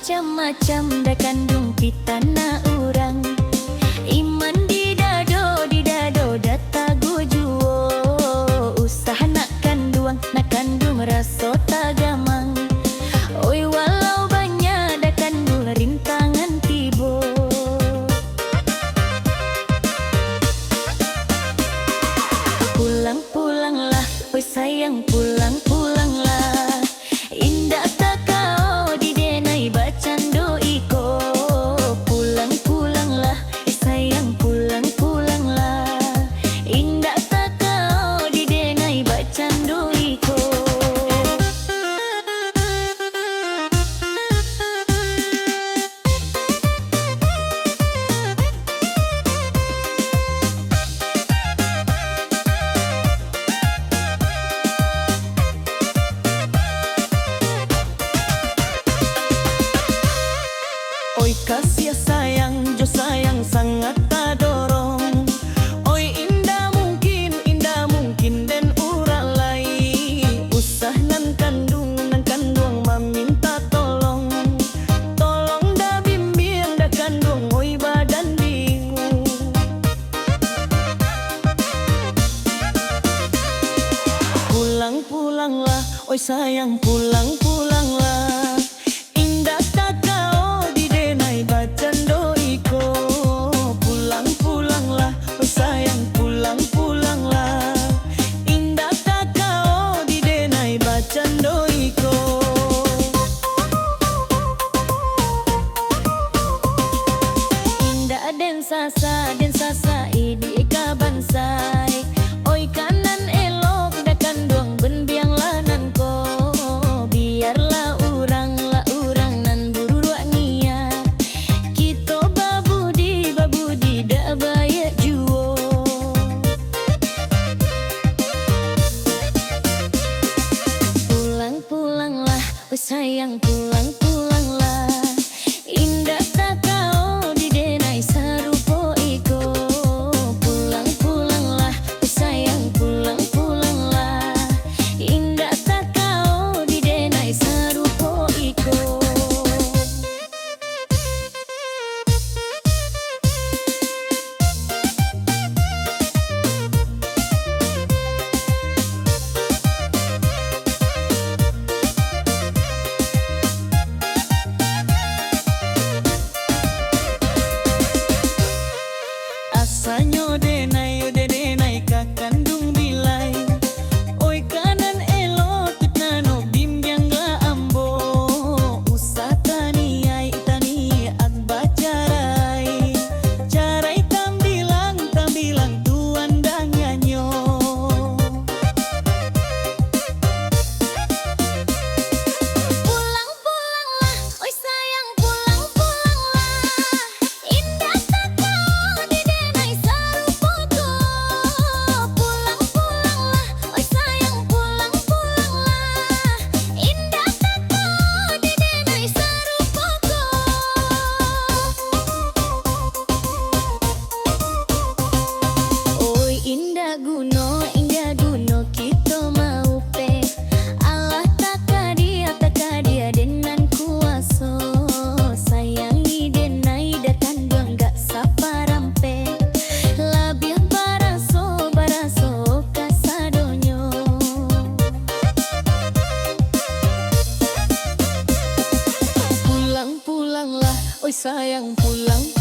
macam-macam dah kandung kita na urang. Iman di dado dah tagu juo. Usaha nak kandung rasa tak gamang. Oi walau banyak dah kandung rintangan tibo. Pulang-pulanglah, oi sayang pulang-pulanglah. Indah tak kau didenai bacando iko. Pulang-pulanglah, sayang pulang-pulanglah. Indah tak kau didenai bacando iko. Oi kasih sayang, jo sayang sangat tak dorong. Oi indah mungkin dan urang lain. Usah nan kandung meminta tolong. Tolong dah bimbing dah kandung, oi badan bingung. Pulang-pulanglah, oi sayang pulang-pulanglah. Indah tak kau didenai bacando iko. Pulang-pulanglah, oi sayang pulang-pulanglah. Indah tak kau didenai bacando iko. Indah den sasa idi ika bansai. Oi kanan elok dah kandung ben biang lanan ko. Biarlah urang nan buruk niat. Kita babudi dak bayak juo. Pulang-pulanglah, oi sayang pulang-pulanglah. Indah tak kau didenai sarupo iko. Pulang-pulanglah, oi sayang pulang-pulanglah. Indah tak kau didenai sarupo iko. Asanyo denai ka kandung bilai. Oi kanan elo tiknano bimbiang la ambo. Usah tani ag bacarai. Carai tambilang tuan dah nyanyo. Pulang-pulanglah, oi sayang pulang-pulanglah. Indah tak kau didenai sarupoko. Pulang-pulanglah, oi sayang pulang-pulanglah. Indah tak kau didenai sarupoko. Oi indah guno kita mau pe. Allah tak kadia dengan kuaso. Sayangi denai dah kandung gak saparampe. Labih baraso kasadonyo. Pulang-pulanglah, oi sayang pulang